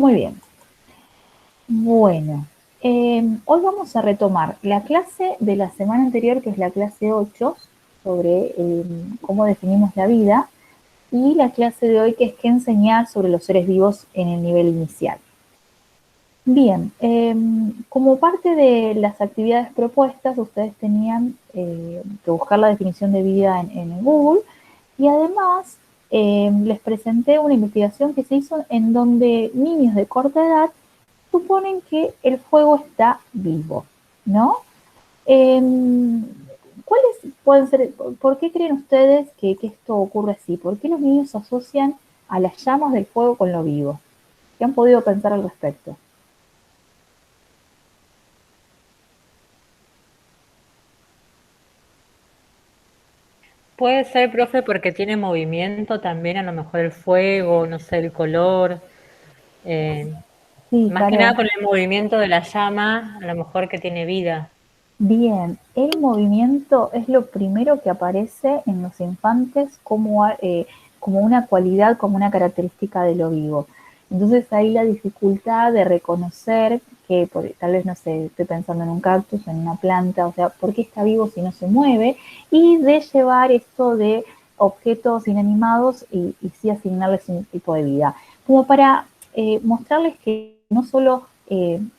Muy bien. Bueno, hoy vamos a retomar la clase de la semana anterior, que es la clase 8, sobre cómo definimos la vida, y la clase de hoy, que es qué enseñar sobre los seres vivos en el nivel inicial. Bien, como parte de las actividades propuestas, ustedes tenían que buscar la definición de vida en Google, y además les presenté una investigación que se hizo en donde niños de corta edad suponen que el fuego está vivo, ¿no? Eh, ¿Cuáles pueden ser, por qué creen ustedes que esto ocurre así? ¿Por qué los niños asocian a las llamas del fuego con lo vivo? ¿Qué han podido pensar al respecto? Puede ser, profe, porque tiene movimiento también, a lo mejor el fuego, no sé, el color. eh, Sí, Más que nada Caro. con el movimiento de la llama, a lo mejor que tiene vida. Bien, el movimiento es lo primero que aparece en los infantes como una cualidad, como una característica de lo vivo. Entonces ahí la dificultad de reconocer que tal vez, no sé, estoy pensando en un cactus, en una planta, o sea, ¿por qué está vivo si no se mueve? Y de llevar esto de objetos inanimados y sí asignarles un tipo de vida. Como para mostrarles que no solo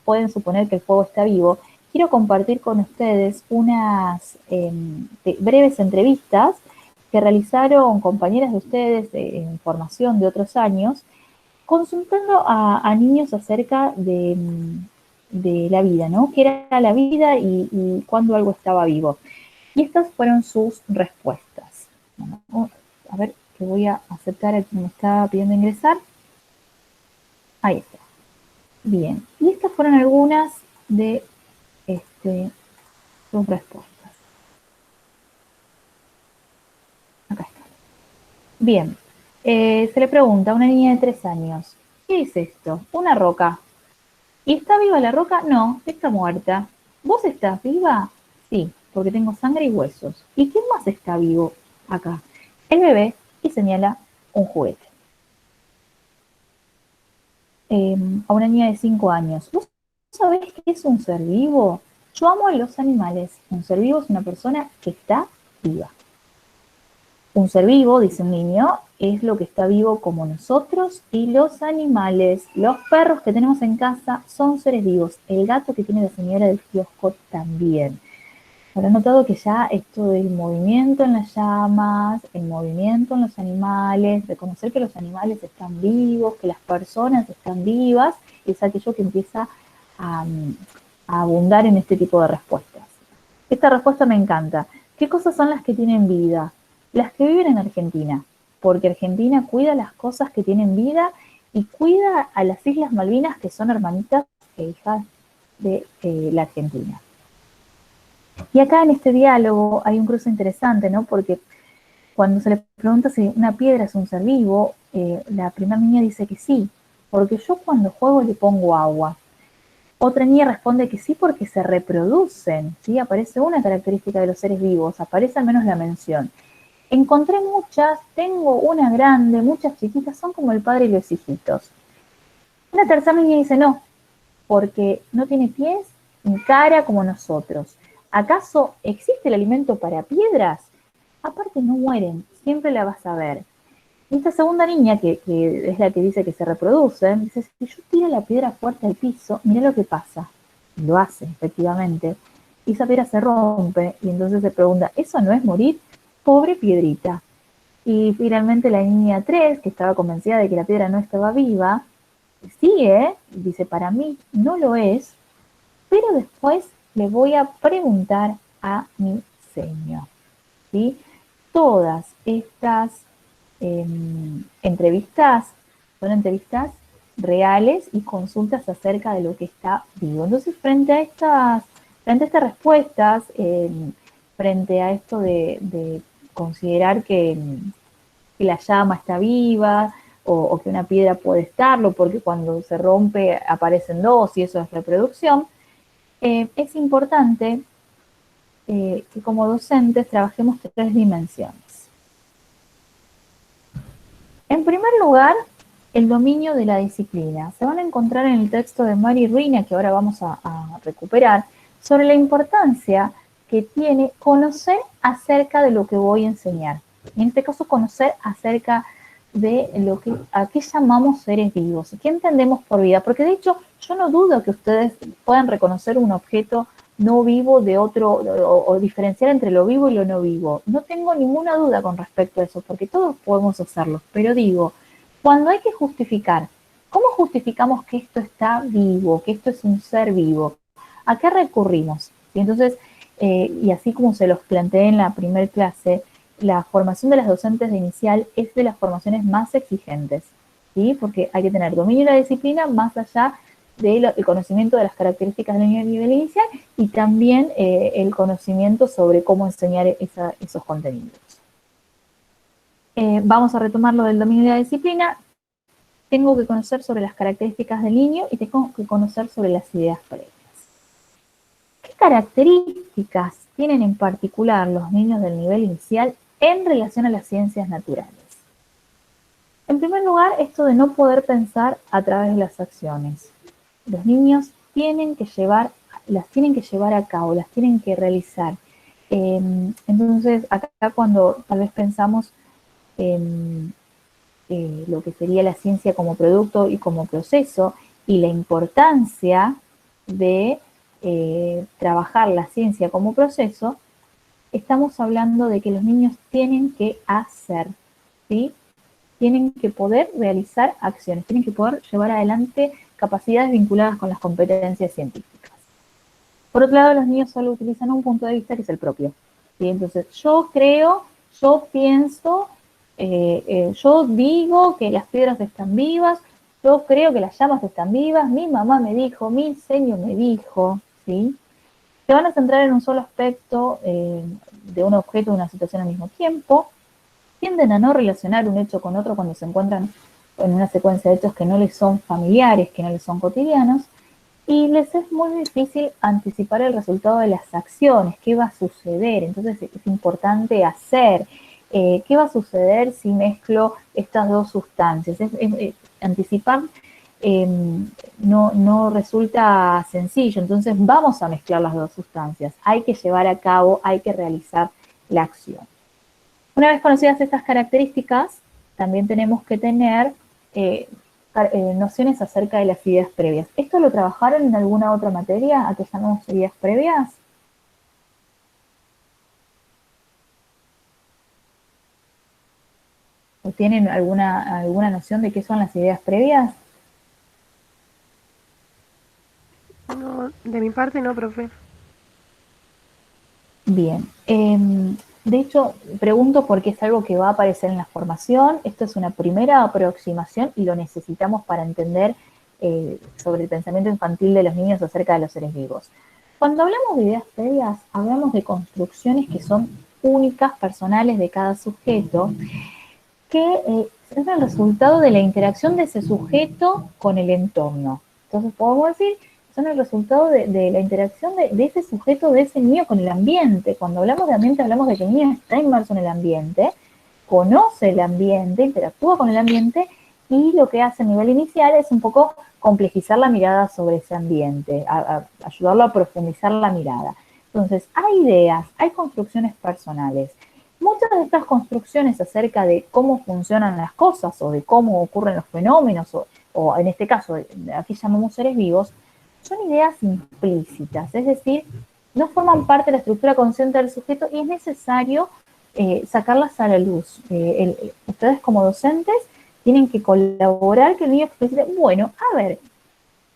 pueden suponer que el fuego está vivo, quiero compartir con ustedes unas breves entrevistas que realizaron compañeras de ustedes en formación de otros años, consultando a niños acerca de la vida, ¿no? ¿Qué era la vida y cuándo algo estaba vivo? Y estas fueron sus respuestas. Bueno, a ver, que voy a aceptar a quien me está pidiendo ingresar. Ahí está. Bien. Y estas fueron algunas de sus respuestas. Acá está. Bien, se le pregunta a una niña de 3 años, ¿qué es esto? Una roca. ¿Y está viva la roca? No, está muerta. ¿Vos estás viva? Sí, porque tengo sangre y huesos. ¿Y quién más está vivo acá? El bebé, y señala un juguete. A una niña de 5 años, ¿vos sabés qué es un ser vivo? Yo amo a los animales. Un ser vivo es una persona que está viva. Un ser vivo, dice un niño, es lo que está vivo como nosotros y los animales. Los perros que tenemos en casa son seres vivos. El gato que tiene la señora del kiosco también. Habrán notado que ya esto del movimiento en las llamas, el movimiento en los animales, reconocer que los animales están vivos, que las personas están vivas, es aquello que empieza a, a abundar en este tipo de respuestas. Esta respuesta me encanta. ¿Qué cosas son las que tienen vida? Las que viven en Argentina, porque Argentina cuida las cosas que tienen vida y cuida a las Islas Malvinas, que son hermanitas e hijas de la Argentina. Y acá en este diálogo hay un cruce interesante, ¿no? Porque cuando se le pregunta si una piedra es un ser vivo, la primera niña dice que sí, porque yo cuando juego le pongo agua. Otra niña responde que sí porque se reproducen, ¿sí? Aparece una característica de los seres vivos, aparece al menos la mención. Encontré muchas, tengo una grande, muchas chiquitas, son como el padre y los hijitos. Una tercera niña dice no, porque no tiene pies ni cara como nosotros. ¿Acaso existe el alimento para piedras? Aparte no mueren, siempre la vas a ver. Y esta segunda niña, que es la que dice que se reproduce, dice, si yo tiro la piedra fuerte al piso, mira lo que pasa. Y lo hace, efectivamente. Y esa piedra se rompe y entonces se pregunta, ¿eso no es morir? Pobre piedrita. Y finalmente la niña 3, que estaba convencida de que la piedra no estaba viva, sigue, dice, para mí no lo es, pero después le voy a preguntar a mi señor. ¿Sí? Todas estas entrevistas son entrevistas reales y consultas acerca de lo que está vivo. Entonces, frente a estas respuestas, frente a esto de considerar que la llama está viva o que una piedra puede estarlo, porque cuando se rompe aparecen dos y eso es reproducción, es importante que como docentes trabajemos tres dimensiones. En primer lugar, el dominio de la disciplina. Se van a encontrar en el texto de Mary Reina, que ahora vamos a recuperar, sobre la importancia que tiene conocer acerca de lo que voy a enseñar. En este caso, conocer acerca de lo que a qué llamamos seres vivos, qué entendemos por vida, porque de hecho yo no dudo que ustedes puedan reconocer un objeto no vivo de otro o diferenciar entre lo vivo y lo no vivo. No tengo ninguna duda con respecto a eso, porque todos podemos hacerlo, pero digo, cuando hay que justificar, ¿cómo justificamos que esto está vivo, que esto es un ser vivo? ¿A qué recurrimos? Y entonces, y así como se los planteé en la primer clase, la formación de las docentes de inicial es de las formaciones más exigentes, ¿sí? Porque hay que tener dominio de la disciplina más allá del conocimiento de las características del nivel inicial y también el conocimiento sobre cómo enseñar esos contenidos. Vamos a retomar lo del dominio de la disciplina. Tengo que conocer sobre las características del niño y tengo que conocer sobre las ideas previas. ¿Qué características tienen en particular los niños del nivel inicial en relación a las ciencias naturales? En primer lugar, esto de no poder pensar a través de las acciones. Los niños las tienen que llevar a cabo, las tienen que realizar. Entonces, acá cuando tal vez pensamos en lo que sería la ciencia como producto y como proceso y la importancia de trabajar la ciencia como proceso, estamos hablando de que los niños tienen que hacer, ¿sí? Tienen que poder realizar acciones, tienen que poder llevar adelante capacidades vinculadas con las competencias científicas. Por otro lado, los niños solo utilizan un punto de vista que es el propio, ¿sí? Entonces, yo creo, yo pienso, yo digo que las piedras están vivas, yo creo que las llamas están vivas, mi mamá me dijo, mi señor me dijo, ¿sí? Se van a centrar en un solo aspecto de un objeto o una situación al mismo tiempo, tienden a no relacionar un hecho con otro cuando se encuentran en una secuencia de hechos que no les son familiares, que no les son cotidianos, y les es muy difícil anticipar el resultado de las acciones, qué va a suceder, entonces es importante hacer, qué va a suceder si mezclo estas dos sustancias. Anticipar no resulta sencillo, entonces vamos a mezclar las dos sustancias, hay que llevar a cabo, hay que realizar la acción. Una vez conocidas estas características, también tenemos que tener nociones acerca de las ideas previas. ¿Esto lo trabajaron en alguna otra materia, a que llamamos ideas previas? ¿O tienen alguna noción de qué son las ideas previas? No, de mi parte no, profe. Bien. De hecho, pregunto porque es algo que va a aparecer en la formación. Esto es una primera aproximación y lo necesitamos para entender sobre el pensamiento infantil de los niños acerca de los seres vivos. Cuando hablamos de ideas previas, hablamos de construcciones que son únicas, personales de cada sujeto, que es el resultado de la interacción de ese sujeto con el entorno. Entonces podemos decir, son el resultado de la interacción de ese sujeto, de ese niño con el ambiente. Cuando hablamos de ambiente, hablamos de que el niño está inmerso en el ambiente, conoce el ambiente, interactúa con el ambiente, y lo que hace a nivel inicial es un poco complejizar la mirada sobre ese ambiente, ayudarlo a profundizar la mirada. Entonces, hay ideas, hay construcciones personales. Muchas de estas construcciones acerca de cómo funcionan las cosas o de cómo ocurren los fenómenos, o en este caso, aquí llamamos seres vivos, son ideas implícitas, es decir, no forman parte de la estructura consciente del sujeto y es necesario sacarlas a la luz. Ustedes como docentes tienen que colaborar, que el niño explicite, bueno, a ver,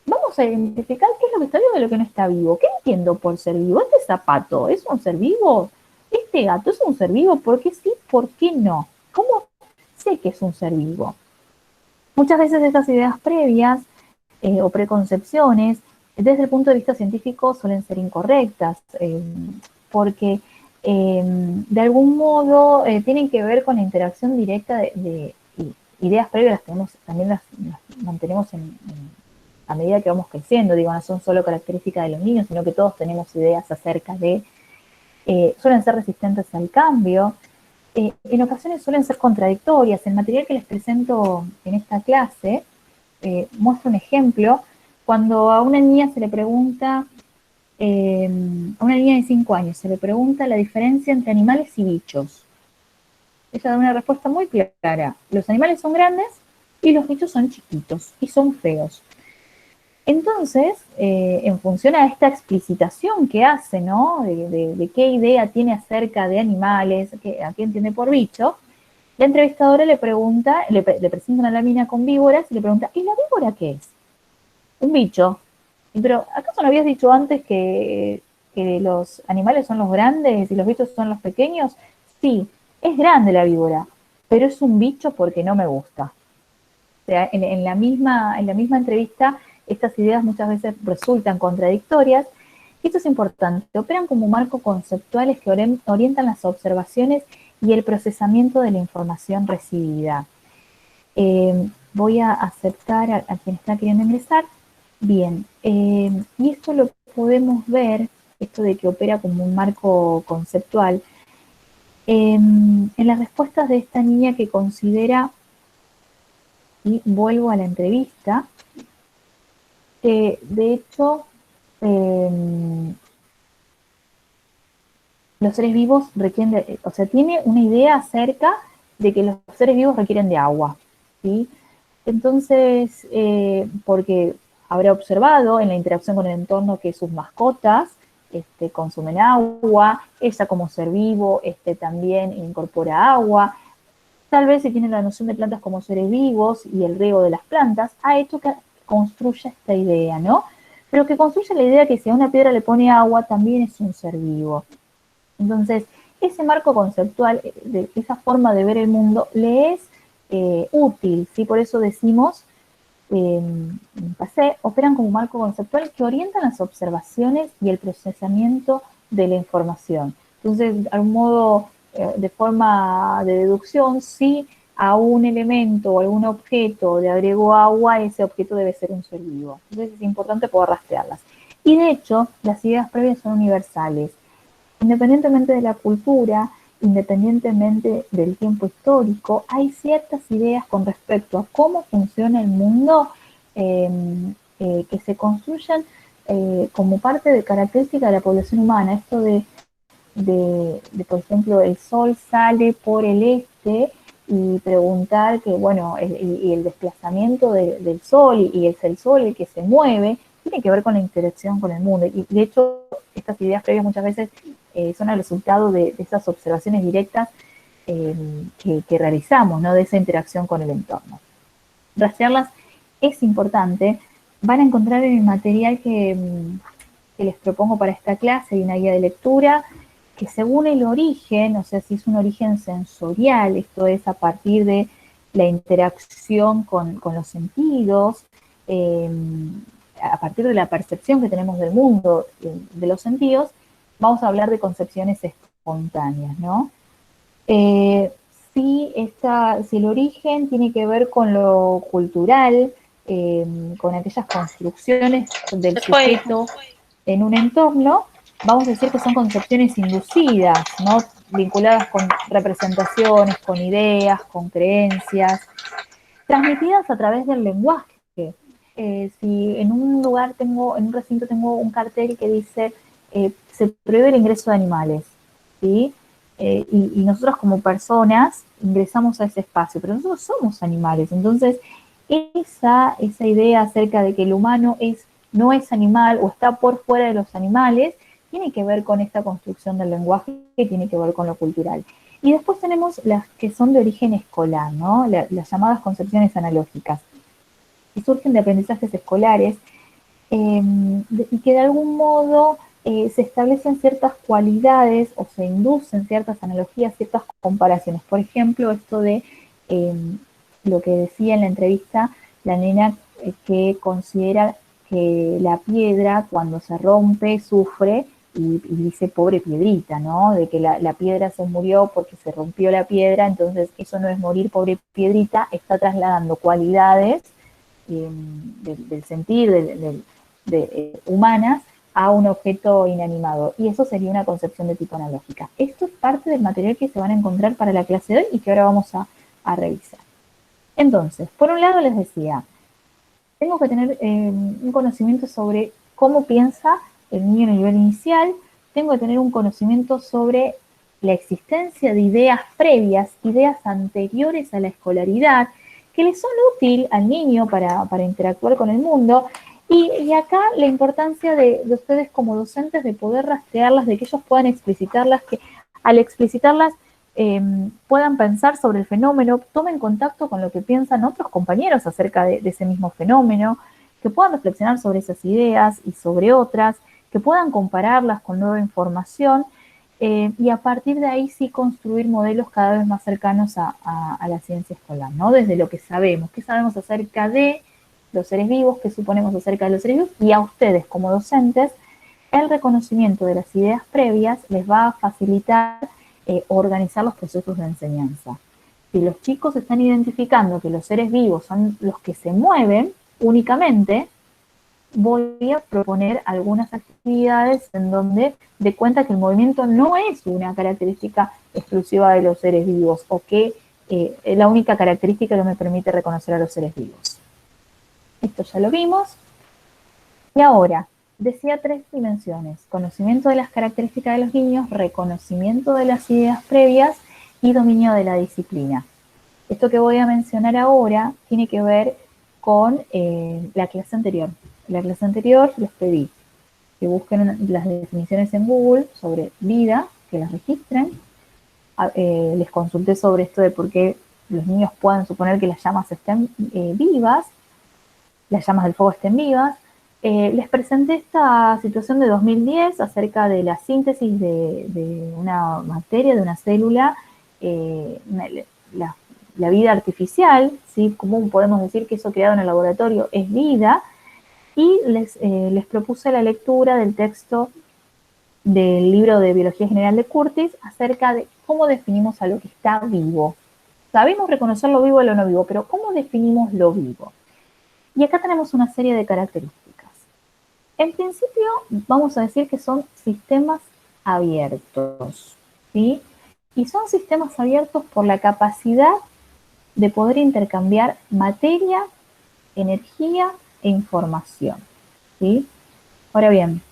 vamos a identificar qué es lo que está vivo y lo que no está vivo. ¿Qué entiendo por ser vivo? ¿Este zapato es un ser vivo? ¿Este gato es un ser vivo? ¿Por qué sí? ¿Por qué no? ¿Cómo sé que es un ser vivo? Muchas veces estas ideas previas o preconcepciones, desde el punto de vista científico, suelen ser incorrectas, porque de algún modo tienen que ver con la interacción directa de ideas previas, también las mantenemos a medida que vamos creciendo, digo, no son solo características de los niños, sino que todos tenemos ideas acerca de, suelen ser resistentes al cambio, en ocasiones suelen ser contradictorias. El material que les presento en esta clase muestra un ejemplo. Cuando a una niña se le pregunta, a una niña de 5 años, se le pregunta la diferencia entre animales y bichos. Ella da una respuesta muy clara. Los animales son grandes y los bichos son chiquitos y son feos. Entonces, en función a esta explicitación que hace, ¿no? De qué idea tiene acerca de animales, a qué entiende por bicho, la entrevistadora le pregunta, le presenta una lámina con víboras y le pregunta, ¿y la víbora qué es? Un bicho. Pero, ¿acaso no habías dicho antes que los animales son los grandes y los bichos son los pequeños? Sí, es grande la víbora, pero es un bicho porque no me gusta. O sea, en la misma entrevista, estas ideas muchas veces resultan contradictorias. Y esto es importante, operan como marco conceptuales que orientan las observaciones y el procesamiento de la información recibida. Voy a aceptar a quien está queriendo ingresar. Bien, y esto lo podemos ver, esto de que opera como un marco conceptual, en las respuestas de esta niña que considera, y vuelvo a la entrevista, que de hecho los seres vivos requieren, o sea, tiene una idea acerca de que los seres vivos requieren de agua, ¿sí? Entonces, porque habrá observado en la interacción con el entorno que sus mascotas consumen agua, ella como ser vivo también incorpora agua. Tal vez si tiene la noción de plantas como seres vivos y el riego de las plantas, ha hecho que construya esta idea, ¿no? Pero que construya la idea que si a una piedra le pone agua, también es un ser vivo. Entonces, ese marco conceptual, de esa forma de ver el mundo, le es útil, ¿sí? Por eso decimos, operan como marco conceptual que orientan las observaciones y el procesamiento de la información. Entonces, de algún modo, de forma de deducción, si a un elemento o algún objeto le agrego agua, ese objeto debe ser un ser vivo. Entonces es importante poder rastrearlas. Y de hecho, las ideas previas son universales. Independientemente de la cultura, independientemente del tiempo histórico, hay ciertas ideas con respecto a cómo funciona el mundo que se construyen como parte de característica de la población humana. Esto de por ejemplo, el sol sale por el este y preguntar que, bueno, y el desplazamiento del sol y es el sol el que se mueve, tiene que ver con la interacción con el mundo. Y de hecho, estas ideas previas muchas veces son el resultado de esas observaciones directas que realizamos, ¿no? De esa interacción con el entorno. Rastrearlas es importante. Van a encontrar en el material que les propongo para esta clase, hay una guía de lectura, que según el origen, o sea, si es un origen sensorial, esto es a partir de la interacción con los sentidos, a partir de la percepción que tenemos del mundo, de los sentidos, vamos a hablar de concepciones espontáneas, ¿no? Si el origen tiene que ver con lo cultural, con aquellas construcciones del sujeto en un entorno, vamos a decir que son concepciones inducidas, ¿no? Vinculadas con representaciones, con ideas, con creencias, transmitidas a través del lenguaje. Si en un lugar en un recinto tengo un cartel que dice se prohíbe el ingreso de animales, ¿sí? Y nosotros como personas ingresamos a ese espacio, pero nosotros somos animales. Entonces, esa idea acerca de que el humano no es animal o está por fuera de los animales, tiene que ver con esta construcción del lenguaje, que tiene que ver con lo cultural. Y después tenemos las que son de origen escolar, ¿no? Las llamadas concepciones analógicas, que surgen de aprendizajes escolares y que de algún modo se establecen ciertas cualidades o se inducen ciertas analogías, ciertas comparaciones. Por ejemplo, esto de lo que decía en la entrevista la nena que considera que la piedra cuando se rompe sufre y dice pobre piedrita, ¿no? De que la piedra se murió porque se rompió la piedra, entonces eso no es morir pobre piedrita, está trasladando cualidades del sentir, humanas a un objeto inanimado. Y eso sería una concepción de tipo analógica. Esto es parte del material que se van a encontrar para la clase de hoy y que ahora vamos a revisar. Entonces, por un lado les decía, tengo que tener un conocimiento sobre cómo piensa el niño en el nivel inicial, tengo que tener un conocimiento sobre la existencia de ideas previas, ideas anteriores a la escolaridad, que le son útiles al niño para interactuar con el mundo. Y acá la importancia de ustedes como docentes de poder rastrearlas, de que ellos puedan explicitarlas, que al explicitarlas puedan pensar sobre el fenómeno, tomen contacto con lo que piensan otros compañeros acerca de ese mismo fenómeno, que puedan reflexionar sobre esas ideas y sobre otras, que puedan compararlas con nueva información y a partir de ahí sí construir modelos cada vez más cercanos a la ciencia escolar, ¿no? Desde lo que sabemos, qué sabemos acerca de los seres vivos, qué suponemos acerca de los seres vivos, y a ustedes como docentes, el reconocimiento de las ideas previas les va a facilitar organizar los procesos de enseñanza. Si los chicos están identificando que los seres vivos son los que se mueven únicamente, voy a proponer algunas actividades en donde dé cuenta que el movimiento no es una característica exclusiva de los seres vivos o que es la única característica que me permite reconocer a los seres vivos. Esto ya lo vimos. Y ahora, decía 3 dimensiones: conocimiento de las características de los niños, reconocimiento de las ideas previas y dominio de la disciplina. Esto que voy a mencionar ahora tiene que ver con la clase anterior. En la clase anterior les pedí que busquen las definiciones en Google sobre vida, que las registren. Les consulté sobre esto de por qué los niños pueden suponer que las llamas estén vivas, las llamas del fuego estén vivas. Les presenté esta situación de 2010 acerca de la síntesis de una materia, de una célula, la vida artificial, ¿sí? ¿Cómo podemos decir que eso creado en el laboratorio es vida? Y les propuse la lectura del texto del libro de Biología General de Curtis acerca de cómo definimos a lo que está vivo. Sabemos reconocer lo vivo y lo no vivo, pero ¿cómo definimos lo vivo? Y acá tenemos una serie de características. En principio, vamos a decir que son sistemas abiertos, ¿sí? Y son sistemas abiertos por la capacidad de poder intercambiar materia, energía e información, ¿sí? Ahora bien,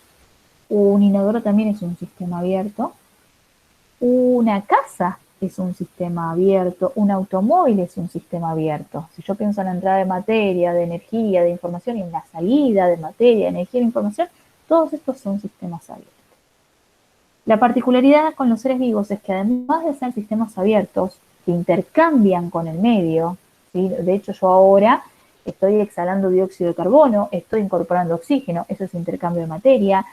un inodoro también es un sistema abierto, una casa es un sistema abierto, un automóvil es un sistema abierto. Si yo pienso en la entrada de materia, de energía, de información y en la salida de materia, energía e información, todos estos son sistemas abiertos. La particularidad con los seres vivos es que además de ser sistemas abiertos que intercambian con el medio, ¿sí? De hecho yo ahora estoy exhalando dióxido de carbono, estoy incorporando oxígeno, eso es intercambio de materia.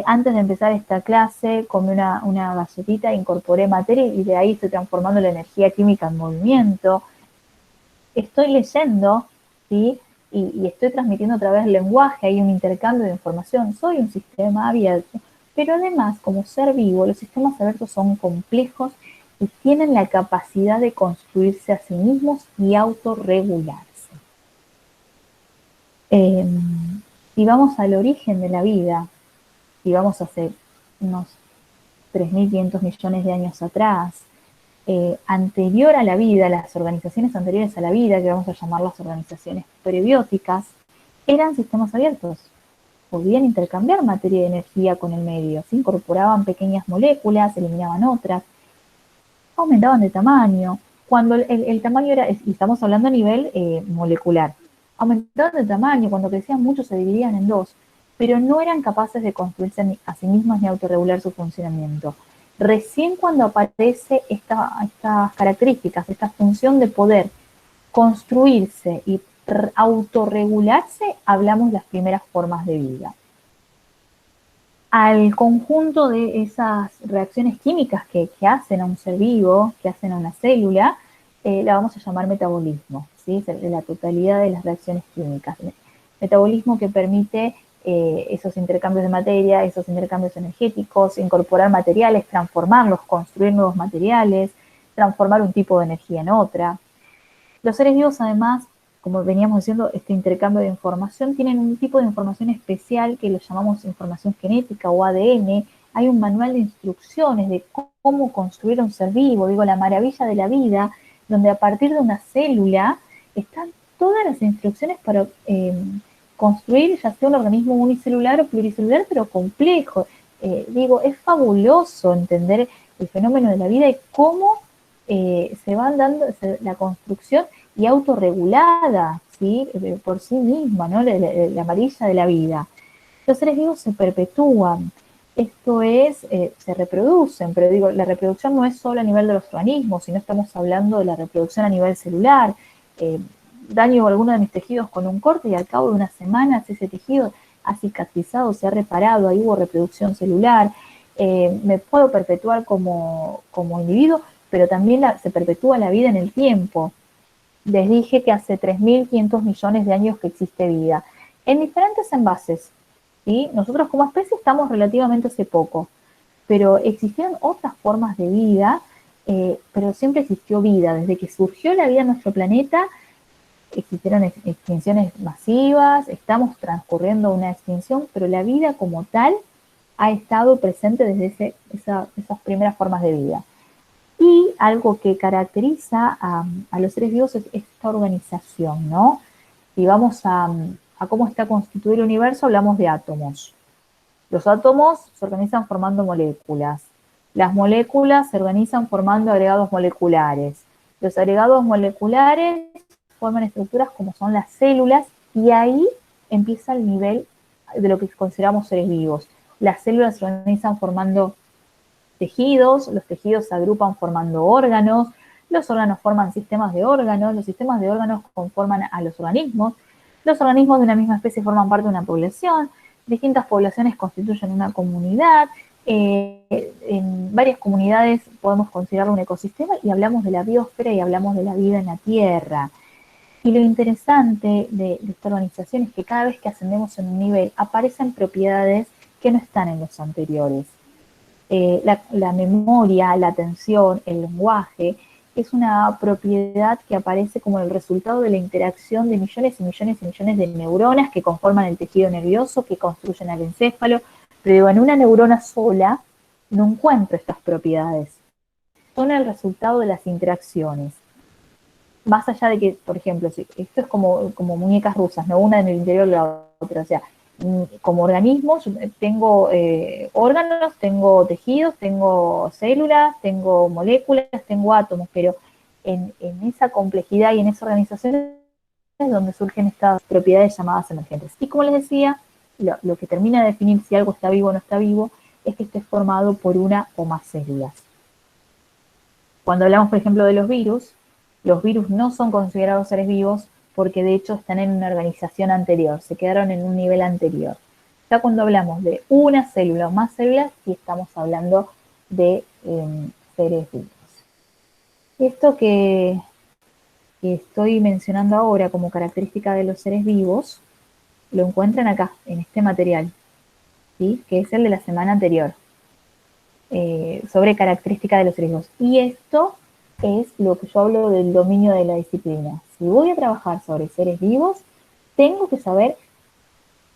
Antes de empezar esta clase comí una galletita, incorporé materia y de ahí estoy transformando la energía química en movimiento. Estoy leyendo, ¿sí? Y estoy transmitiendo a través del lenguaje, hay un intercambio de información, soy un sistema abierto. Pero además, como ser vivo, los sistemas abiertos son complejos y tienen la capacidad de construirse a sí mismos y autorregularse. Si vamos al origen de la vida, si vamos hace unos 3.500 millones de años atrás, anterior a la vida, las organizaciones anteriores a la vida, que vamos a llamar las organizaciones prebióticas, eran sistemas abiertos. Podían intercambiar materia y energía con el medio, se incorporaban pequeñas moléculas, eliminaban otras, aumentaban de tamaño. Cuando el tamaño era, y estamos hablando a nivel molecular, aumentaban de tamaño, cuando crecían mucho se dividían en dos, pero no eran capaces de construirse a sí mismas ni autorregular su funcionamiento. Recién cuando aparece estas características, esta función de poder construirse y autorregularse, hablamos de las primeras formas de vida. Al conjunto de esas reacciones químicas que hacen a un ser vivo, que hacen a una célula, la vamos a llamar metabolismo, ¿sí? De la totalidad de las reacciones químicas. Metabolismo que permite esos intercambios de materia, esos intercambios energéticos, incorporar materiales, transformarlos, construir nuevos materiales, transformar un tipo de energía en otra. Los seres vivos además como veníamos diciendo, este intercambio de información, tienen un tipo de información especial que lo llamamos información genética o ADN. Hay un manual de instrucciones de cómo construir un ser vivo, digo, la maravilla de la vida, donde a partir de una célula están todas las instrucciones para construir ya sea un organismo unicelular o pluricelular, pero complejo. Digo, es fabuloso entender el fenómeno de la vida y cómo se van dando la construcción y autorregulada, ¿sí? Por sí misma, ¿no? La amarilla de la vida. Los seres vivos se perpetúan, esto es, se reproducen, pero digo, la reproducción no es solo a nivel de los organismos, sino estamos hablando de la reproducción a nivel celular. Daño alguno de mis tejidos con un corte y al cabo de unas semanas ese tejido ha cicatrizado, se ha reparado, ahí hubo reproducción celular. Me puedo perpetuar como individuo, pero también se perpetúa la vida en el tiempo. Les dije que hace 3.500 millones de años que existe vida, en diferentes envases, ¿sí? Nosotros como especie estamos relativamente hace poco, pero existieron otras formas de vida, pero siempre existió vida. Desde que surgió la vida en nuestro planeta, existieron extinciones masivas, estamos transcurriendo una extinción, pero la vida como tal ha estado presente desde esas primeras formas de vida. Y algo que caracteriza a los seres vivos es esta organización, ¿no? Si vamos a cómo está constituido el universo, hablamos de átomos. Los átomos se organizan formando moléculas. Las moléculas se organizan formando agregados moleculares. Los agregados moleculares forman estructuras como son las células y ahí empieza el nivel de lo que consideramos seres vivos. Las células se organizan formando tejidos, los tejidos se agrupan formando órganos, los órganos forman sistemas de órganos, los sistemas de órganos conforman a los organismos de una misma especie forman parte de una población, distintas poblaciones constituyen una comunidad, en varias comunidades podemos considerarlo un ecosistema y hablamos de la biosfera y hablamos de la vida en la Tierra. Y lo interesante de esta organización es que cada vez que ascendemos en un nivel aparecen propiedades que no están en los anteriores. La memoria, la atención, el lenguaje, es una propiedad que aparece como el resultado de la interacción de millones y millones y millones de neuronas que conforman el tejido nervioso, que construyen el encéfalo, pero digo, en una neurona sola no encuentro estas propiedades. Son el resultado de las interacciones. Más allá de que, por ejemplo, esto es como muñecas rusas, ¿no? Una en el interior de la otra, o sea, como organismo, tengo órganos, tengo tejidos, tengo células, tengo moléculas, tengo átomos, pero en esa complejidad y en esa organización es donde surgen estas propiedades llamadas emergentes. Y como les decía, lo que termina de definir si algo está vivo o no está vivo es que esté formado por una o más células. Cuando hablamos, por ejemplo, de los virus no son considerados seres vivos porque de hecho están en una organización anterior, se quedaron en un nivel anterior. Ya cuando hablamos de una célula o más células, sí estamos hablando de seres vivos. Esto que estoy mencionando ahora como característica de los seres vivos, lo encuentran acá, en este material, ¿sí? Que es el de la semana anterior, sobre característica de los seres vivos. Y esto es lo que yo hablo del dominio de la disciplina. Si voy a trabajar sobre seres vivos, tengo que saber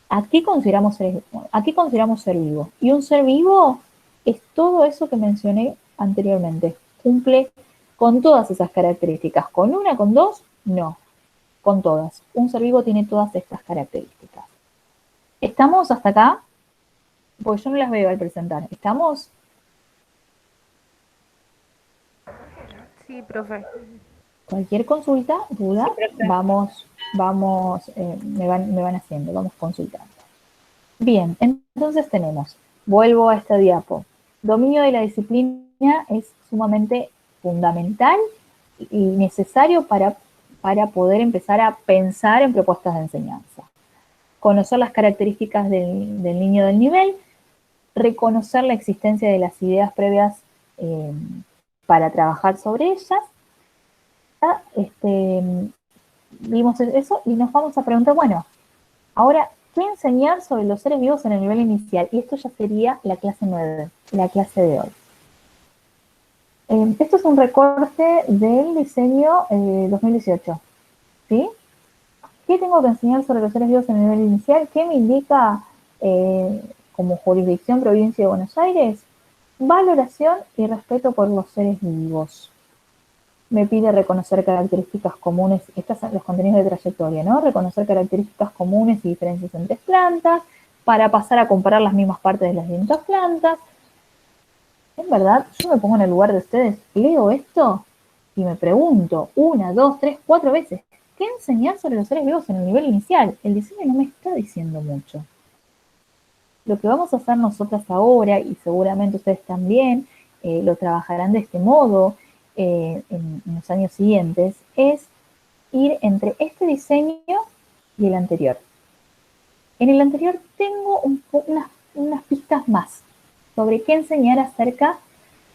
a qué consideramos ser vivo. Y un ser vivo es todo eso que mencioné anteriormente. Cumple con todas esas características. ¿Con una, con dos? No. Con todas. Un ser vivo tiene todas estas características. ¿Estamos hasta acá? Porque yo no las veo al presentar. ¿Estamos? Sí, profe. Cualquier consulta, duda, Sí, vamos, me van haciendo, vamos consultando. Bien, entonces tenemos, vuelvo a esta diapo. Dominio de la disciplina es sumamente fundamental y necesario para poder empezar a pensar en propuestas de enseñanza. Conocer las características del niño del nivel, reconocer la existencia de las ideas previas para trabajar sobre ellas. Vimos eso y nos vamos a preguntar, bueno, ahora, ¿qué enseñar sobre los seres vivos en el nivel inicial? Y esto ya sería la clase 9, la clase de hoy. Esto es un recorte del diseño 2018, ¿sí? ¿Qué tengo que enseñar sobre los seres vivos en el nivel inicial? ¿Qué me indica como jurisdicción provincia de Buenos Aires? Valoración y respeto por los seres vivos. Me pide reconocer características comunes, estos son los contenidos de trayectoria, ¿no? Reconocer características comunes y diferencias entre plantas, para pasar a comparar las mismas partes de las distintas plantas. En verdad, yo me pongo en el lugar de ustedes, leo esto y me pregunto 1, 2, 3, 4 veces, ¿qué enseñar sobre los seres vivos en el nivel inicial? El diseño no me está diciendo mucho. Lo que vamos a hacer nosotras ahora, y seguramente ustedes también lo trabajarán de este modo en los años siguientes, es ir entre este diseño y el anterior. En el anterior tengo unas pistas más sobre qué enseñar acerca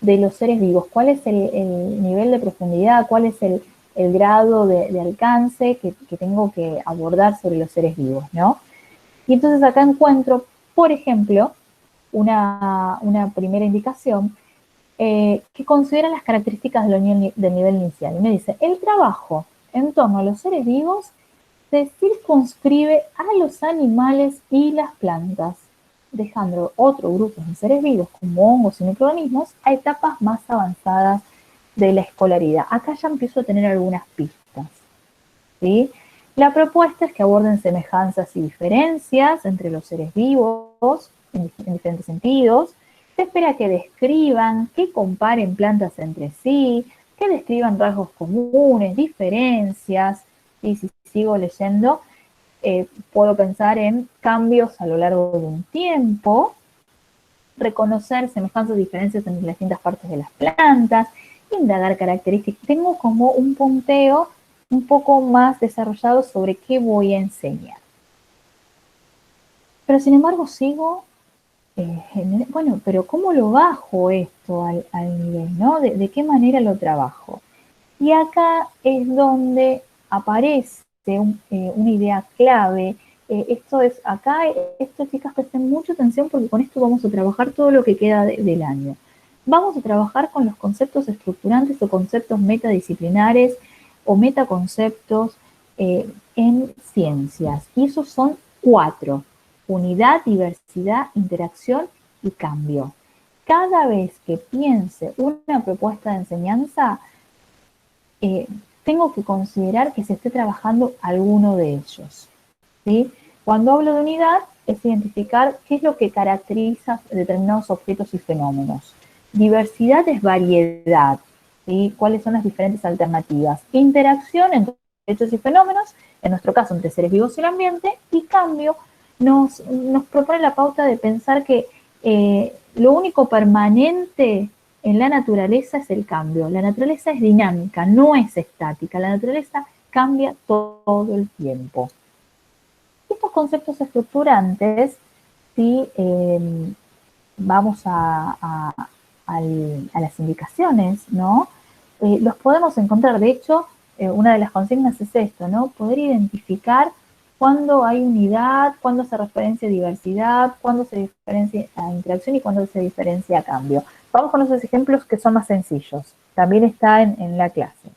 de los seres vivos, cuál es el nivel de profundidad, cuál es el grado de alcance que tengo que abordar sobre los seres vivos, ¿no? Y entonces acá encuentro, por ejemplo, una primera indicación que considera las características del nivel inicial. Y me dice, el trabajo en torno a los seres vivos se circunscribe a los animales y las plantas, dejando otros grupos de seres vivos como hongos y microorganismos a etapas más avanzadas de la escolaridad. Acá ya empiezo a tener algunas pistas, ¿sí? La propuesta es que aborden semejanzas y diferencias entre los seres vivos en diferentes sentidos. Se espera que describan, que comparen plantas entre sí, que describan rasgos comunes, diferencias. Y si sigo leyendo, puedo pensar en cambios a lo largo de un tiempo, reconocer semejanzas y diferencias entre las distintas partes de las plantas, indagar características. Tengo como un punteo un poco más desarrollado sobre qué voy a enseñar. Pero sin embargo sigo, bueno, pero ¿cómo lo bajo esto al nivel, ¿no? ¿De qué manera lo trabajo? Y acá es donde aparece una idea clave. Esto chicas, presten mucha atención porque con esto vamos a trabajar todo lo que queda del año. Vamos a trabajar con los conceptos estructurantes o conceptos metadisciplinares o metaconceptos en ciencias. Y esos son 4. Unidad, diversidad, interacción y cambio. Cada vez que piense una propuesta de enseñanza, tengo que considerar que se esté trabajando alguno de ellos, ¿sí? Cuando hablo de unidad, es identificar qué es lo que caracteriza determinados objetos y fenómenos. Diversidad es variedad, ¿sí? ¿Cuáles son las diferentes alternativas? Interacción entre hechos y fenómenos, en nuestro caso entre seres vivos y el ambiente, y cambio nos propone la pauta de pensar que lo único permanente en la naturaleza es el cambio. La naturaleza es dinámica, no es estática. La naturaleza cambia todo el tiempo. Estos conceptos estructurantes, si vamos a las indicaciones, ¿no? Los podemos encontrar. De hecho, una de las consignas es esto, ¿no? Poder identificar cuándo hay unidad, cuándo se referencia a diversidad, cuándo se diferencia a interacción y cuándo se diferencia a cambio. Vamos con esos ejemplos que son más sencillos. También está en la clase.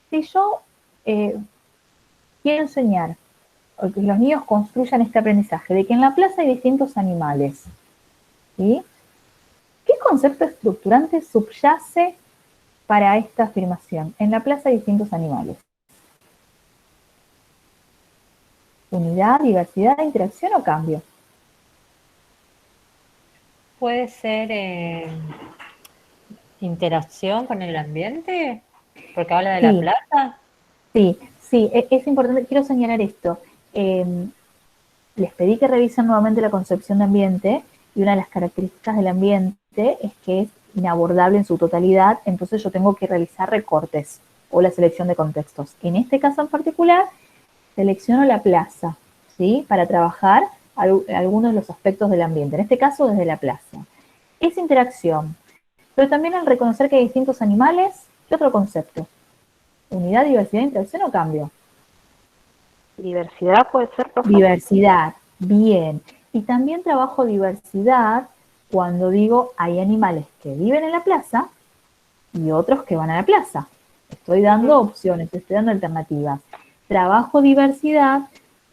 Si yo quiero enseñar o que los niños construyan este aprendizaje de que en la plaza hay distintos animales, ¿sí? ¿Qué concepto estructurante subyace para esta afirmación? En la plaza hay distintos animales. Unidad, diversidad, interacción o cambio. Puede ser interacción con el ambiente, porque habla de la plaza. Sí, es importante. Quiero señalar esto. Les pedí que revisen nuevamente la concepción de ambiente y una de las características del ambiente es que es inabordable en su totalidad, entonces yo tengo que realizar recortes o la selección de contextos. En este caso en particular, selecciono la plaza, ¿sí? Para trabajar algunos de los aspectos del ambiente, en este caso desde la plaza. Es interacción, pero también al reconocer que hay distintos animales, ¿qué otro concepto? Unidad, diversidad, interacción o cambio. Diversidad puede ser, profe. Diversidad, bien. Y también trabajo diversidad cuando digo hay animales que viven en la plaza y otros que van a la plaza. Estoy dando opciones, estoy dando alternativas. Trabajo diversidad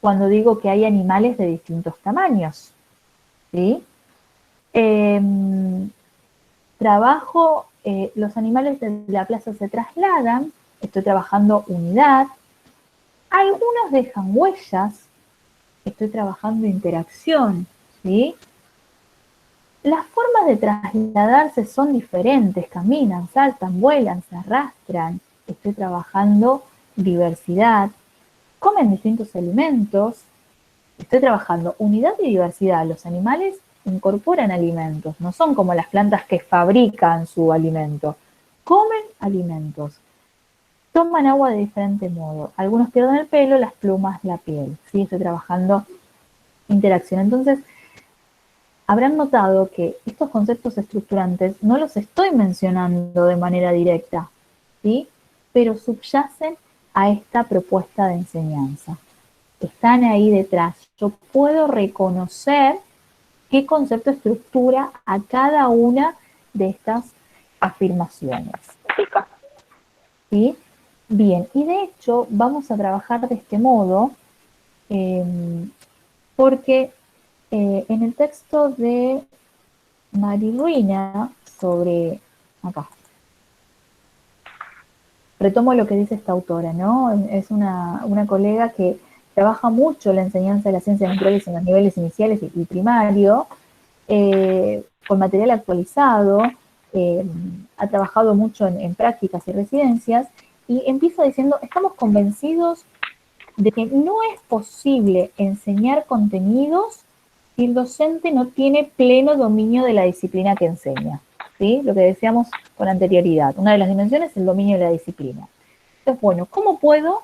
cuando digo que hay animales de distintos tamaños, ¿sí? Trabajo, los animales de la plaza se trasladan, estoy trabajando unidad. Algunos dejan huellas, estoy trabajando interacción, ¿sí? Las formas de trasladarse son diferentes, caminan, saltan, vuelan, se arrastran, estoy trabajando diversidad, comen distintos alimentos, estoy trabajando unidad y diversidad. Los animales incorporan alimentos, no son como las plantas que fabrican su alimento, comen alimentos, toman agua de diferente modo, algunos pierden el pelo, las plumas, la piel, ¿sí? Estoy trabajando interacción. Entonces, habrán notado que estos conceptos estructurantes no los estoy mencionando de manera directa, ¿sí? Pero subyacen a esta propuesta de enseñanza. Están ahí detrás. Yo puedo reconocer qué concepto estructura a cada una de estas afirmaciones. ¿Sí? Bien, y de hecho vamos a trabajar de este modo porque en el texto de Mariruina sobre, acá, retomo lo que dice esta autora, ¿no? Es una colega que trabaja mucho la enseñanza de las ciencias naturales en los niveles iniciales y primario, con material actualizado, ha trabajado mucho en prácticas y residencias, y empieza diciendo, estamos convencidos de que no es posible enseñar contenidos si el docente no tiene pleno dominio de la disciplina que enseña, ¿sí? Lo que decíamos con anterioridad. Una de las dimensiones es el dominio de la disciplina. Entonces, bueno, ¿cómo puedo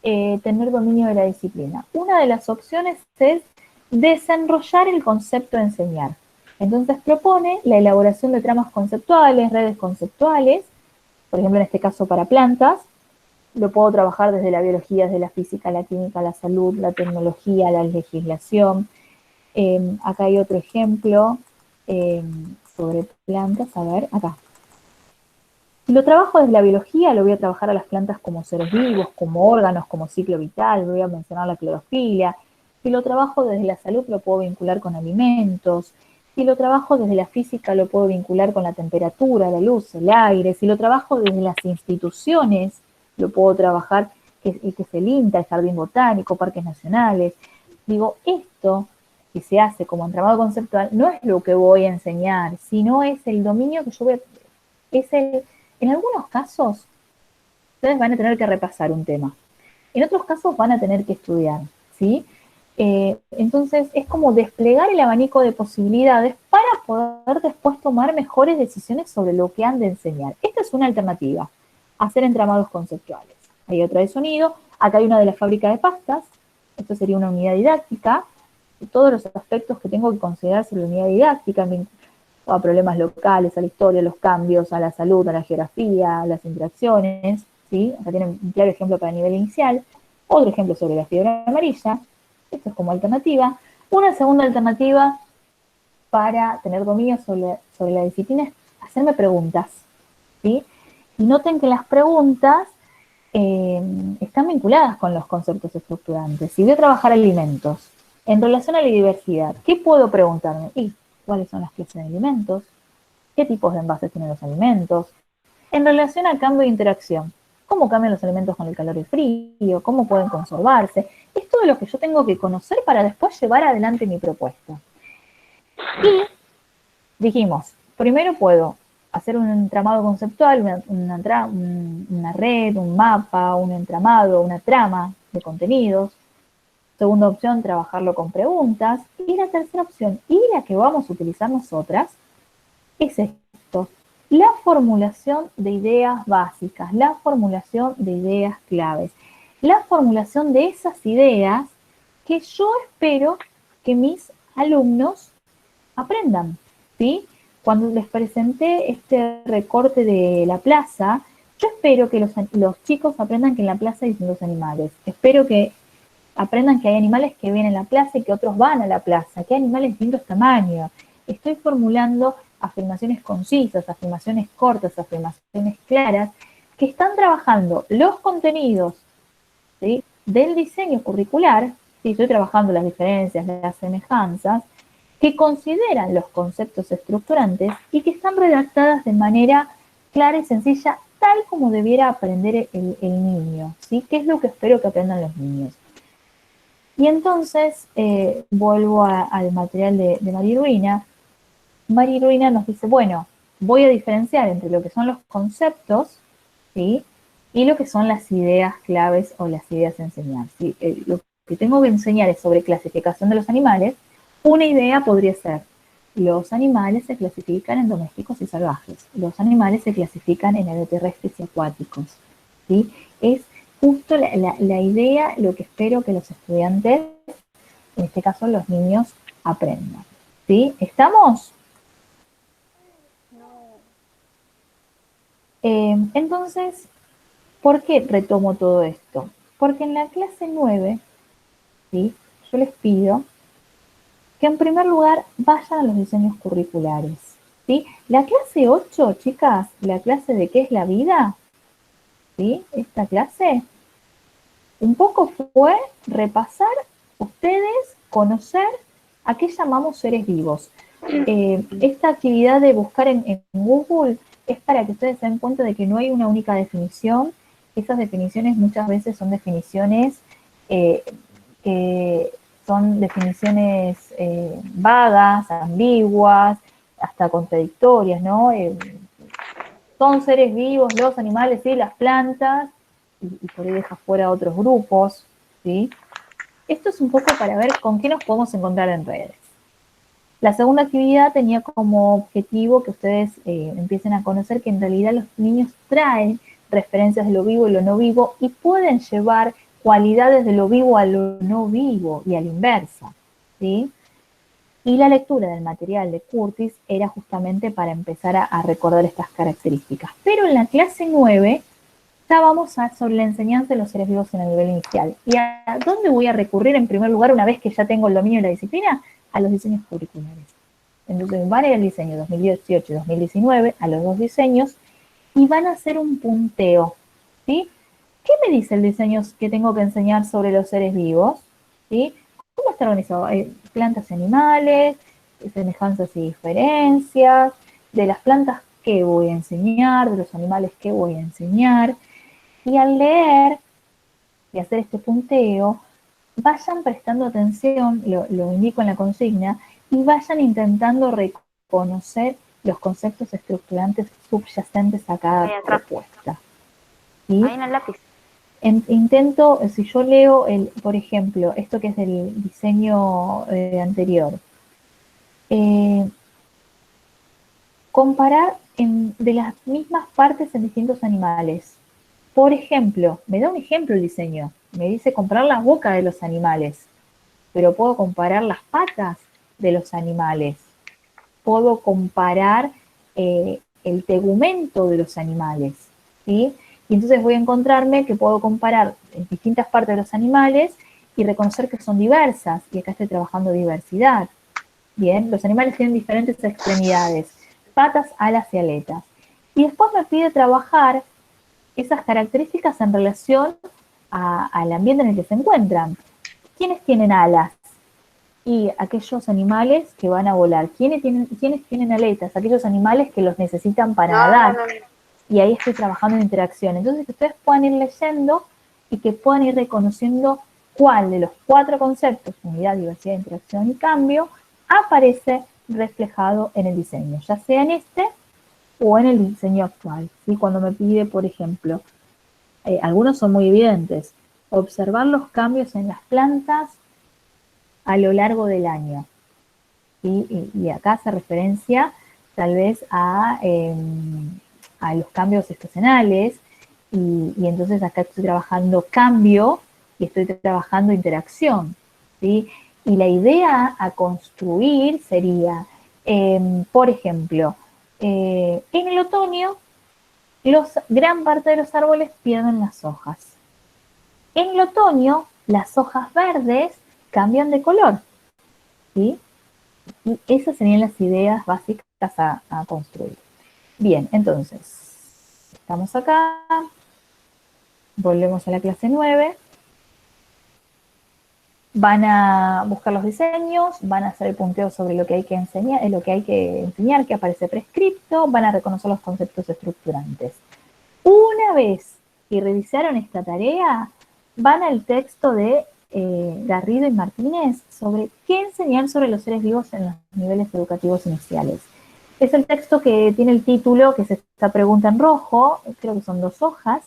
tener dominio de la disciplina? Una de las opciones es desenrollar el concepto de enseñar. Entonces propone la elaboración de tramas conceptuales, redes conceptuales, por ejemplo, en este caso para plantas. Lo puedo trabajar desde la biología, desde la física, la química, la salud, la tecnología, la legislación. Acá hay otro ejemplo sobre plantas. A ver, acá. Si lo trabajo desde la biología, lo voy a trabajar a las plantas como seres vivos, como órganos, como ciclo vital, voy a mencionar la clorofila. Si lo trabajo desde la salud, lo puedo vincular con alimentos. Si lo trabajo desde la física, lo puedo vincular con la temperatura, la luz, el aire. Si lo trabajo desde las instituciones, lo puedo trabajar, que es el INTA, el Jardín Botánico, parques nacionales. Digo, esto que se hace como entramado conceptual no es lo que voy a enseñar, sino es el dominio que yo voy a... En algunos casos, ustedes van a tener que repasar un tema. En otros casos van a tener que estudiar, ¿sí? Entonces, es como desplegar el abanico de posibilidades para poder después tomar mejores decisiones sobre lo que han de enseñar. Esta es una alternativa, hacer entramados conceptuales. Hay otra de sonido, acá hay una de la fábrica de pastas, esto sería una unidad didáctica, todos los aspectos que tengo que considerar sobre la unidad didáctica, a problemas locales, a la historia, a los cambios, a la salud, a la geografía, a las interacciones, ¿sí? Acá tienen un claro ejemplo para nivel inicial, otro ejemplo sobre la fiebre amarilla, esto es como alternativa. Una segunda alternativa para tener dominio sobre la disciplina es hacerme preguntas, ¿sí? Y noten que las preguntas están vinculadas con los conceptos estructurantes. Si voy a trabajar alimentos, en relación a la diversidad, ¿qué puedo preguntarme? ¿Y cuáles son las clases de alimentos? ¿Qué tipos de envases tienen los alimentos? En relación al cambio de interacción, ¿cómo cambian los alimentos con el calor y el frío? ¿Cómo pueden conservarse? Es todo lo que yo tengo que conocer para después llevar adelante mi propuesta. Y dijimos, primero puedo hacer un entramado conceptual, una red, un mapa, un entramado, una trama de contenidos. Segunda opción, trabajarlo con preguntas. Y la tercera opción, y la que vamos a utilizar nosotras, es esto: la formulación de ideas básicas, la formulación de ideas claves, la formulación de esas ideas que yo espero que mis alumnos aprendan, ¿sí? Cuando les presenté este recorte de la plaza, yo espero que los chicos aprendan que en la plaza hay distintos animales. Espero que aprendan que hay animales que vienen a la plaza y que otros van a la plaza, que hay animales de distintos tamaños. Estoy formulando afirmaciones concisas, afirmaciones cortas, afirmaciones claras, que están trabajando los contenidos, ¿sí? del diseño curricular, ¿sí? Estoy trabajando las diferencias, las semejanzas, que consideran los conceptos estructurantes y que están redactadas de manera clara y sencilla, tal como debiera aprender el niño, ¿sí? ¿Qué es lo que espero que aprendan los niños? Y entonces, vuelvo al material de María Ruina. María Ruina nos dice, bueno, voy a diferenciar entre lo que son los conceptos, ¿sí? Y lo que son las ideas claves o las ideas a enseñar, ¿sí? Lo que tengo que enseñar es sobre clasificación de los animales. Una idea podría ser, los animales se clasifican en domésticos y salvajes, los animales se clasifican en aeroterrestres y acuáticos, ¿sí? Es justo la idea, lo que espero que los estudiantes, en este caso los niños, aprendan, ¿sí? ¿Estamos? Entonces, ¿por qué retomo todo esto? Porque en la clase 9, ¿sí? Yo les pido que en primer lugar vayan a los diseños curriculares, ¿sí? La clase 8, chicas, la clase de qué es la vida, ¿sí? Esta clase un poco fue repasar ustedes, conocer a qué llamamos seres vivos. Esta actividad de buscar en Google es para que ustedes se den cuenta de que no hay una única definición. Esas definiciones muchas veces son definiciones que son definiciones vagas, ambiguas, hasta contradictorias, ¿no? Son seres vivos, los animales, sí, las plantas, y por ahí deja fuera otros grupos, ¿sí? Esto es un poco para ver con qué nos podemos encontrar en redes. La segunda actividad tenía como objetivo que ustedes empiecen a conocer que en realidad los niños traen referencias de lo vivo y lo no vivo y pueden llevar cualidades de lo vivo a lo no vivo y a la inversa, ¿sí? Y la lectura del material de Curtis era justamente para empezar a recordar estas características. Pero en la clase 9 estábamos sobre la enseñanza de los seres vivos en el nivel inicial. ¿Y a dónde voy a recurrir en primer lugar una vez que ya tengo el dominio de la disciplina? A los diseños curriculares. Entonces van a ir al diseño 2018 y 2019, a los dos diseños, y van a hacer un punteo, ¿sí? ¿Qué me dice el diseño que tengo que enseñar sobre los seres vivos? ¿Sí? ¿Cómo está organizado? Plantas y animales, semejanzas y diferencias, de las plantas qué voy a enseñar, de los animales qué voy a enseñar. Y al leer y hacer este punteo, vayan prestando atención, lo indico en la consigna, y vayan intentando reconocer los conceptos estructurantes subyacentes a cada propuesta. ¿Sí? Ahí en el lápiz. Intento, si yo leo, por ejemplo, esto que es del diseño anterior, comparar de las mismas partes en distintos animales. Por ejemplo, me da un ejemplo el diseño, me dice comparar la boca de los animales, pero puedo comparar las patas de los animales, puedo comparar el tegumento de los animales, ¿sí? Y entonces voy a encontrarme que puedo comparar en distintas partes de los animales y reconocer que son diversas, y acá estoy trabajando diversidad. Bien, los animales tienen diferentes extremidades, patas, alas y aletas. Y después me pide trabajar esas características en relación al ambiente en el que se encuentran. ¿Quiénes tienen alas? Y aquellos animales que van a volar. ¿Quiénes tienen aletas? Aquellos animales que los necesitan para nadar. Y ahí estoy trabajando en interacción. Entonces, que ustedes puedan ir leyendo y que puedan ir reconociendo cuál de los 4 conceptos, unidad, diversidad, interacción y cambio, aparece reflejado en el diseño, ya sea en este o en el diseño actual. ¿Sí? Cuando me pide, por ejemplo, algunos son muy evidentes, observar los cambios en las plantas a lo largo del año. Y acá hace referencia tal vez a los cambios estacionales, y entonces acá estoy trabajando cambio y estoy trabajando interacción, ¿sí? Y la idea a construir sería, por ejemplo, en el otoño, gran parte de los árboles pierden las hojas. En el otoño, las hojas verdes cambian de color, ¿sí? Y esas serían las ideas básicas a construir. Bien, entonces, estamos acá, volvemos a la clase 9, van a buscar los diseños, van a hacer el punteo sobre lo que hay que enseñar, que aparece prescripto, van a reconocer los conceptos estructurantes. Una vez que revisaron esta tarea, van al texto de Garrido y Martínez sobre qué enseñar sobre los seres vivos en los niveles educativos iniciales. Es el texto que tiene el título, que es esta pregunta en rojo, creo que son 2 hojas.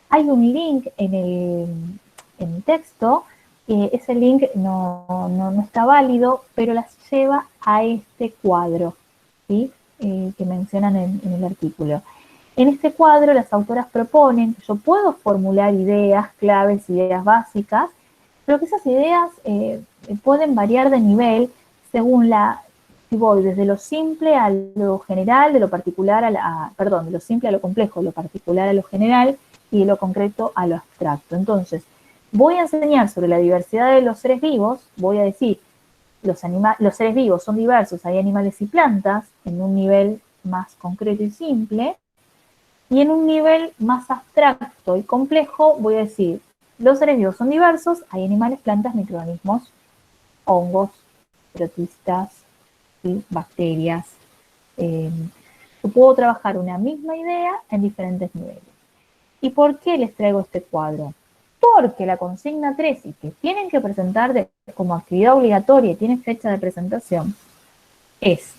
Hay un link en el texto, ese link no está válido, pero las lleva a este cuadro, ¿sí? Que mencionan en el artículo. En este cuadro las autoras proponen que yo puedo formular ideas, claves, ideas básicas, pero que esas ideas pueden variar de nivel según si voy desde lo simple a lo general, de lo particular de lo simple a lo complejo, de lo particular a lo general y de lo concreto a lo abstracto. Entonces, voy a enseñar sobre la diversidad de los seres vivos, voy a decir, los seres vivos son diversos, hay animales y plantas, en un nivel más concreto y simple, y en un nivel más abstracto y complejo voy a decir, los seres vivos son diversos, hay animales, plantas, microorganismos, hongos, protistas, ¿sí? Bacterias. Yo puedo trabajar una misma idea en diferentes niveles. ¿Y por qué les traigo este cuadro? Porque la consigna 3 y que tienen que presentar como actividad obligatoria y tiene fecha de presentación es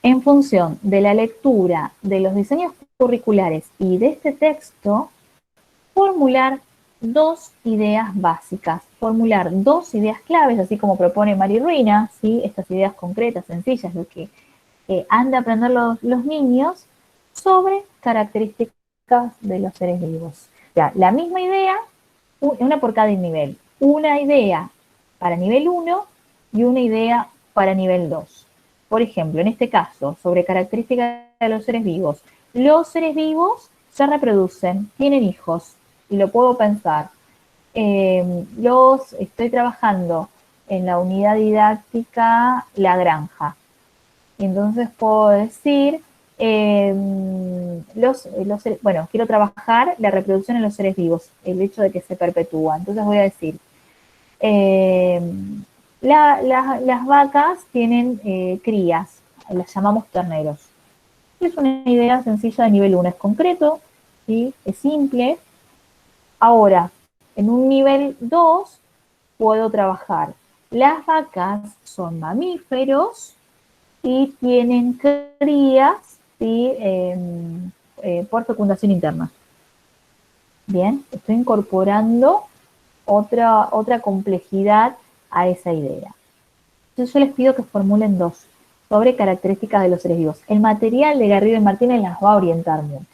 en función de la lectura de los diseños curriculares y de este texto, formular 2 ideas básicas, formular 2 ideas claves, así como propone Mari Ruina, ¿sí? Estas ideas concretas, sencillas, lo que han de aprender los niños sobre características de los seres vivos. Ya, la misma idea, una por cada nivel. Una idea para nivel 1 y una idea para nivel 2. Por ejemplo, en este caso, sobre características de los seres vivos. Los seres vivos se reproducen, tienen hijos, y lo puedo pensar. Estoy trabajando en la unidad didáctica La Granja. Y entonces puedo decir, bueno, quiero trabajar la reproducción en los seres vivos, el hecho de que se perpetúa. Entonces voy a decir, eh, las vacas tienen crías, las llamamos terneros. Es una idea sencilla de nivel 1, es concreto, ¿sí? Es simple. Ahora, en un nivel 2 puedo trabajar. Las vacas son mamíferos y tienen crías, ¿sí? Por fecundación interna. Bien, estoy incorporando otra complejidad a esa idea. Entonces yo les pido que formulen 2 sobre características de los seres vivos. El material de Garrido y Martínez las va a orientar mucho.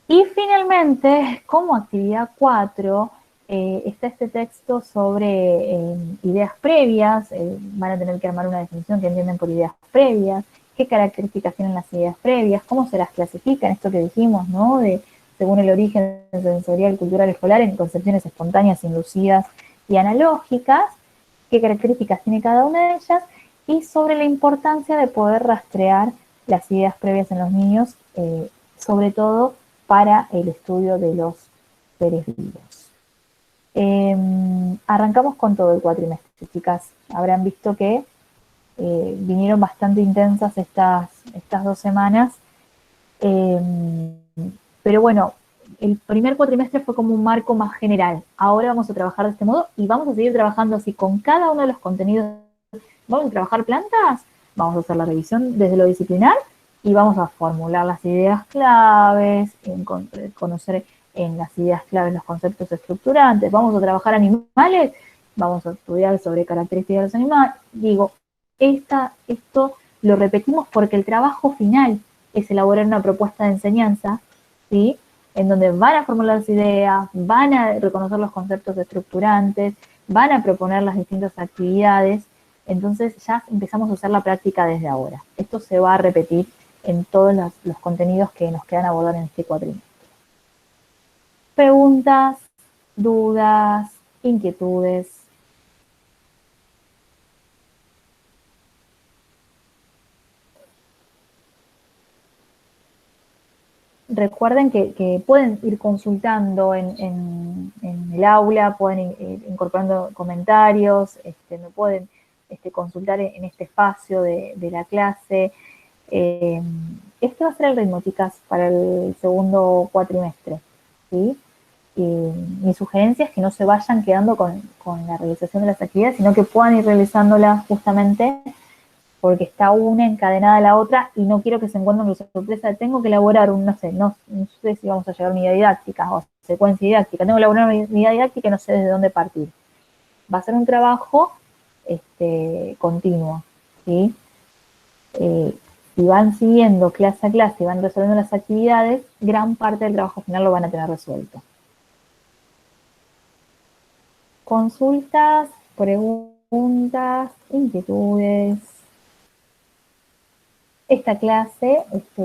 Y finalmente, como actividad 4, está este texto sobre ideas previas. Van a tener que armar una definición que entienden por ideas previas, qué características tienen las ideas previas, cómo se las clasifican, esto que dijimos, ¿no? Según el origen sensorial, cultural, escolar, en concepciones espontáneas, inducidas y analógicas, qué características tiene cada una de ellas, y sobre la importancia de poder rastrear las ideas previas en los niños, sobre todo para el estudio de los seres vivos. Arrancamos con todo el cuatrimestre, chicas. Habrán visto que vinieron bastante intensas estas 2 semanas, pero bueno, el primer cuatrimestre fue como un marco más general. Ahora vamos a trabajar de este modo y vamos a seguir trabajando así con cada uno de los contenidos. Vamos a trabajar plantas, vamos a hacer la revisión desde lo disciplinar y vamos a formular las ideas claves, conocer en las ideas claves los conceptos estructurantes, vamos a trabajar animales, vamos a estudiar sobre características de los animales. Digo, esto lo repetimos porque el trabajo final es elaborar una propuesta de enseñanza, ¿sí? En donde van a formular las ideas, van a reconocer los conceptos estructurantes, van a proponer las distintas actividades. Entonces ya empezamos a hacer la práctica desde ahora. Esto se va a repetir en todos los contenidos que nos quedan a abordar en este cuatrimestre. Preguntas, dudas, inquietudes. recuerden que pueden ir consultando en el aula, pueden ir incorporando comentarios, me pueden consultar en este espacio de la clase. Este va a ser el ritmo, chicas, para el segundo cuatrimestre, ¿sí? Mi sugerencia es que no se vayan quedando con la realización de las actividades, sino que puedan ir realizándolas justamente porque está una encadenada a la otra y no quiero que se encuentren con la sorpresa de tengo que elaborar no sé si vamos a llegar a unidad didáctica o secuencia didáctica, tengo que elaborar una unidad didáctica y no sé desde dónde partir. Va a ser un trabajo continuo, ¿sí? Si van siguiendo clase a clase y van resolviendo las actividades, gran parte del trabajo final lo van a tener resuelto. Consultas, preguntas, inquietudes. Esta clase